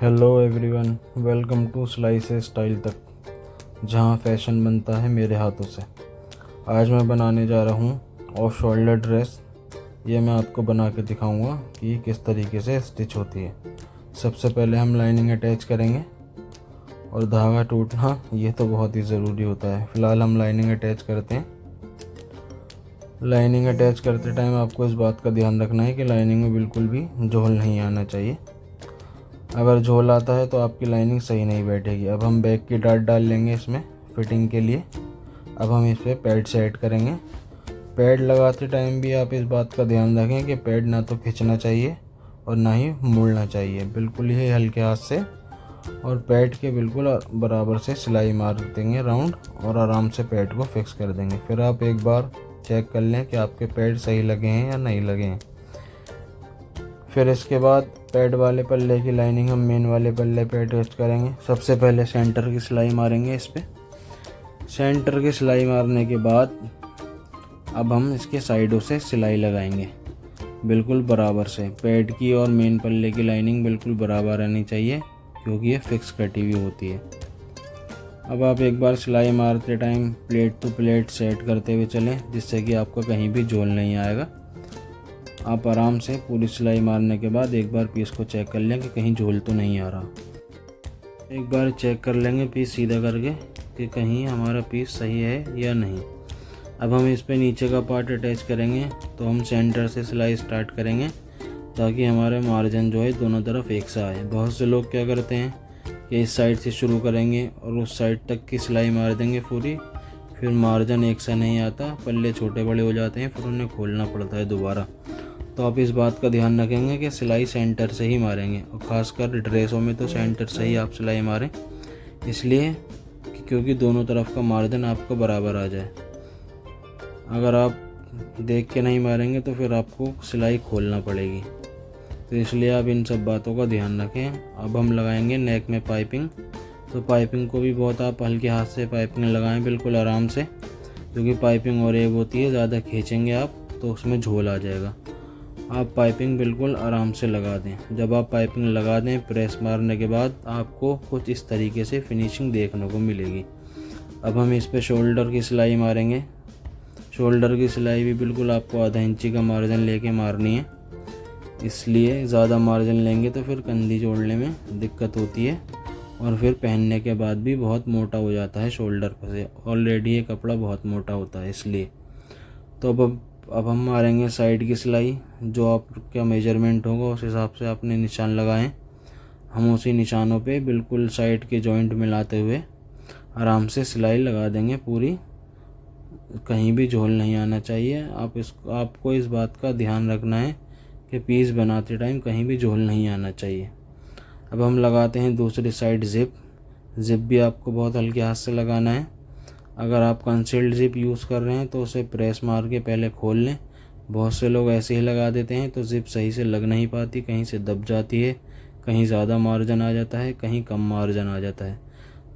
Hello everyone, welcome to सिलाई से style तक, जहां फैशन बनता है मेरे हाथों से। आज मैं बनाने जा रहा हूं ऑफ शोल्डर ड्रेस। ये मैं आपको बना के दिखाऊंगा कि किस तरीके से स्टिच होती है। सबसे पहले हम लाइनिंग अटैच करेंगे और धागा टूटना ये तो बहुत ही ज़रूरी होता है। फ़िलहाल हम लाइनिंग अटैच करते हैं। लाइनिंग अटैच करते टाइम आपको इस बात का ध्यान रखना है कि लाइनिंग में बिल्कुल भी झोल नहीं आना चाहिए। अगर झोल आता है तो आपकी लाइनिंग सही नहीं बैठेगी। अब हम बैक की डाट डाल लेंगे इसमें फिटिंग के लिए। अब हम इस पर पैड सेट करेंगे। पैड लगाते टाइम भी आप इस बात का ध्यान रखें कि पैड ना तो खिंचना चाहिए और ना ही मुड़ना चाहिए, बिल्कुल ही हल्के हाथ से और पैड के बिल्कुल बराबर से सिलाई मार देंगे राउंड और आराम से पैड को फिक्स कर देंगे। फिर आप एक बार चेक कर लें कि आपके पैड सही लगे हैं या नहीं लगे हैं। फिर इसके बाद पैड वाले पल्ले की लाइनिंग हम मेन वाले पल्ले पे अटैच करेंगे। सबसे पहले सेंटर की सिलाई मारेंगे इस पे। सेंटर की सिलाई मारने के बाद अब हम इसके साइडों से सिलाई लगाएंगे बिल्कुल बराबर से। पैड की और मेन पल्ले की लाइनिंग बिल्कुल बराबर रहनी चाहिए क्योंकि ये फिक्स कटी हुई होती है। अब आप एक बार सिलाई मारते time plate to plate set करते हुए चलें, जिससे कि आपका कहीं भी झोल नहीं आएगा। आप आराम से पूरी सिलाई मारने के बाद एक बार पीस को चेक कर लें कि कहीं झोल तो नहीं आ रहा। एक बार चेक कर लेंगे पीस सीधा करके कि कहीं हमारा पीस सही है या नहीं। अब हम इस पे नीचे का पार्ट अटैच करेंगे, तो हम सेंटर से सिलाई स्टार्ट करेंगे ताकि हमारे मार्जिन जो है दोनों तरफ एक सा आए। बहुत से लोग क्या करते हैं कि इस साइड से शुरू करेंगे और उस साइड तक की सिलाई मार देंगे पूरी, फिर मार्जिन एक सा नहीं आता, पल्ले छोटे बड़े हो जाते हैं, फिर उन्हें खोलना पड़ता है दोबारा। तो आप इस बात का ध्यान रखेंगे कि सिलाई सेंटर से ही मारेंगे और ख़ासकर ड्रेसों में तो सेंटर से ही आप सिलाई मारें, इसलिए क्योंकि दोनों तरफ का मार्जिन आपको बराबर आ जाए। अगर आप देख के नहीं मारेंगे तो फिर आपको सिलाई खोलना पड़ेगी, तो इसलिए आप इन सब बातों का ध्यान रखें। अब हम लगाएंगे नेक में पाइपिंग। तो पाइपिंग को भी बहुत आप हल्के हाथ से पाइपिंग लगाएं, बिल्कुल आराम से, क्योंकि पाइपिंग और एक होती है, ज़्यादा खींचेंगे आप तो उसमें झोल आ जाएगा। आप पाइपिंग बिल्कुल आराम से लगा दें। जब आप पाइपिंग लगा दें प्रेस मारने के बाद आपको कुछ इस तरीके से फिनिशिंग देखने को मिलेगी। अब हम इस पे शोल्डर की सिलाई मारेंगे। शोल्डर की सिलाई भी बिल्कुल आपको आधा इंची का मार्जिन लेके मारनी है, इसलिए ज़्यादा मार्जिन लेंगे तो फिर कंधी जोड़ने में दिक्कत होती है और फिर पहनने के बाद भी बहुत मोटा हो जाता है शोल्डर पर से। ऑलरेडी ये कपड़ा बहुत मोटा होता है इसलिए। तो अब हम मारेंगे साइड की सिलाई। जो आपका मेजरमेंट होगा उस हिसाब से आपने निशान लगाएं। हम उसी निशानों पे बिल्कुल साइड के जॉइंट मिलाते हुए आराम से सिलाई लगा देंगे पूरी। कहीं भी झोल नहीं आना चाहिए। आपको इस बात का ध्यान रखना है कि पीस बनाते टाइम कहीं भी झोल नहीं आना चाहिए। अब हम लगाते हैं दूसरी साइड ज़िप। ज़िप भी आपको बहुत हल्के हाथ से लगाना है। अगर आप कंसील्ड ज़िप यूज़ कर रहे हैं तो उसे प्रेस मार के पहले खोल लें। बहुत से लोग ऐसे ही लगा देते हैं तो ज़िप सही से लग नहीं पाती, कहीं से दब जाती है, कहीं ज़्यादा मार्जिन आ जाता है, कहीं कम मार्जिन आ जाता है।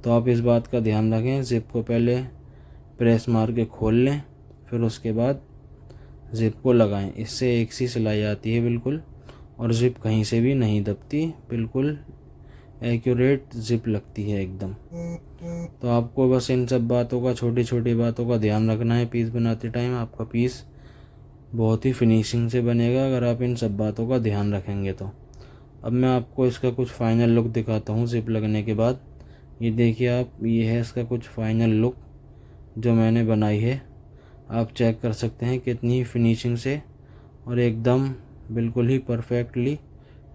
तो आप इस बात का ध्यान रखें, ज़िप को पहले प्रेस मार के खोल लें, फिर उसके बाद ज़िप को लगाएं। इससे एक सी सिलाई आती है बिल्कुल, और ज़िप कहीं से भी नहीं दबती, बिल्कुल एक्यूरेट ज़िप लगती है एकदम। तो आपको बस इन सब बातों का, छोटी छोटी बातों का ध्यान रखना है पीस बनाते टाइम। आपका पीस बहुत ही फिनिशिंग से बनेगा अगर आप इन सब बातों का ध्यान रखेंगे तो। अब मैं आपको इसका कुछ फाइनल लुक दिखाता हूँ ज़िप लगने के बाद। ये देखिए आप, ये है इसका कुछ फाइनल लुक जो मैंने बनाई है। आप चेक कर सकते हैं कितनी फिनिशिंग से और एकदम बिल्कुल ही परफेक्टली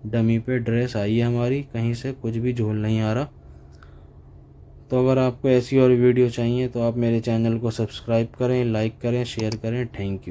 डमी पे ड्रेस आई है हमारी, कहीं से कुछ भी झोल नहीं आ रहा। तो अगर आपको ऐसी और वीडियो चाहिए तो आप मेरे चैनल को सब्सक्राइब करें, लाइक करें, शेयर करें। Thank you.